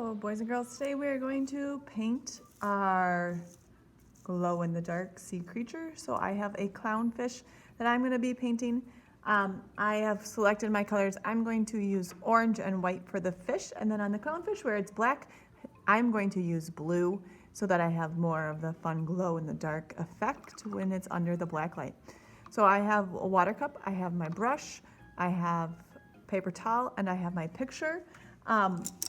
So, boys and girls, today we are going to paint our glow-in-the-dark sea creature. So I have a clownfish that I'm going to be painting. I have selected my colors. I'm going to use orange and white for the fish, and then on the clownfish where it's black, I'm going to use blue so that I have more of the fun glow-in-the-dark effect when it's under the black light. So I have a water cup, I have my brush, I have paper towel, and I have my picture.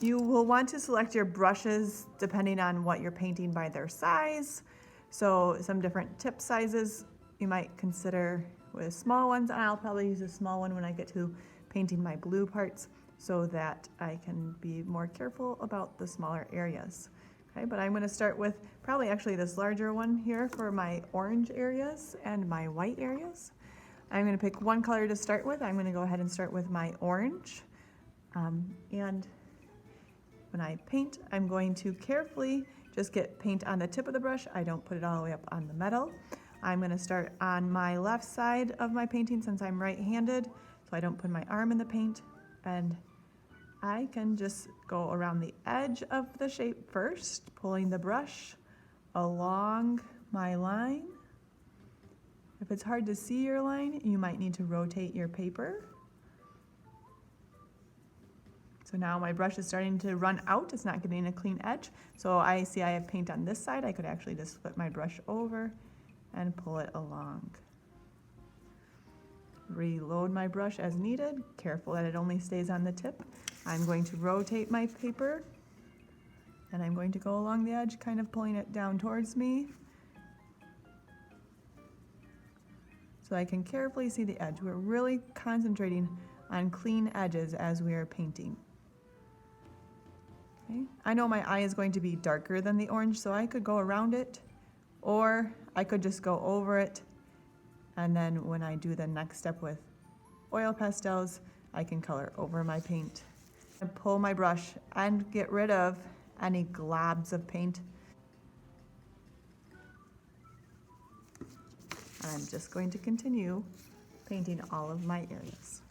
You will want to select your brushes depending on what you're painting by their size. So some different tip sizes you might consider with small ones. I'll probably use a small one when I get to painting my blue parts so that I can be more careful about the smaller areas. Okay, but I'm going to start with probably actually this larger one here for my orange areas and my white areas. I'm going to pick one color to start with. I'm going to go ahead and start with my orange. And when I paint, I'm going to carefully just get paint on the tip of the brush. I don't put it all the way up on the metal. I'm going to start on my left side of my painting since I'm right-handed, so I don't put my arm in the paint. And I can just go around the edge of the shape first, pulling the brush along my line. If it's hard to see your line, you might need to rotate your paper. So now my brush is starting to run out. It's not getting a clean edge. So I see I have paint on this side. I could actually just flip my brush over and pull it along. Reload my brush as needed. Careful that it only stays on the tip. I'm going to rotate my paper and I'm going to go along the edge, kind of pulling it down towards me so I can carefully see the edge. We're really concentrating on clean edges as we are painting. Okay. I know my eye is going to be darker than the orange, so I could go around it, or I could just go over it, and then when I do the next step with oil pastels, I can color over my paint. And pull my brush and get rid of any globs of paint. And I'm just going to continue painting all of my areas.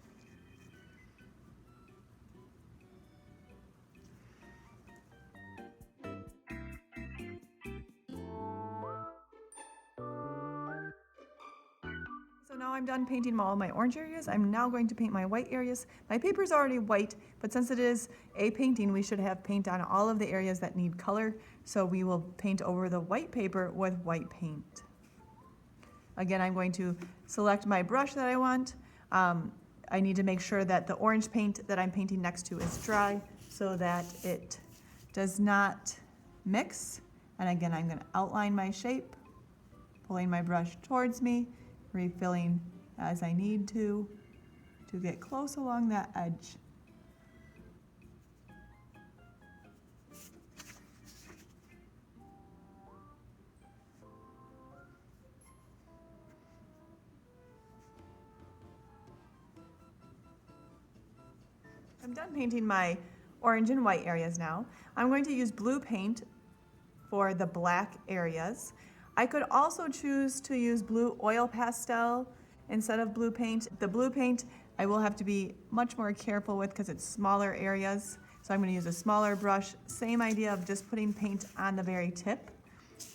So now I'm done painting all my orange areas. I'm now going to paint my white areas. My paper is already white, but since it is a painting, we should have paint on all of the areas that need color. So we will paint over the white paper with white paint. Again, I'm going to select my brush that I want. I need to make sure that the orange paint that I'm painting next to is dry so that it does not mix. And again, I'm going to outline my shape, pulling my brush towards me, refilling as I need to get close along that edge. I'm done painting my orange and white areas now. I'm going to use blue paint for the black areas. I could also choose to use blue oil pastel instead of blue paint. The blue paint I will have to be much more careful with because it's smaller areas. So I'm going to use a smaller brush. Same idea of just putting paint on the very tip.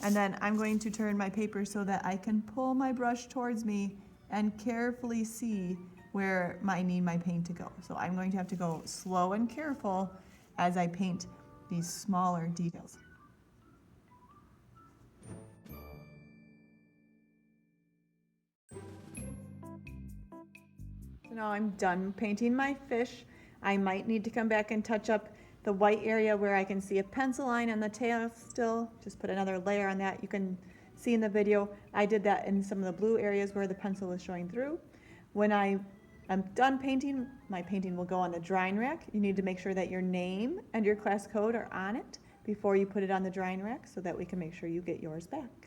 And then I'm going to turn my paper so that I can pull my brush towards me and carefully see where I need my paint to go. So I'm going to have to go slow and careful as I paint these smaller details. So now I'm done painting my fish. I might need to come back and touch up the white area where I can see a pencil line on the tail still. Just put another layer on that. You can see in the video, I did that in some of the blue areas where the pencil was showing through. When I am done painting, my painting will go on the drying rack. You need to make sure that your name and your class code are on it before you put it on the drying rack so that we can make sure you get yours back.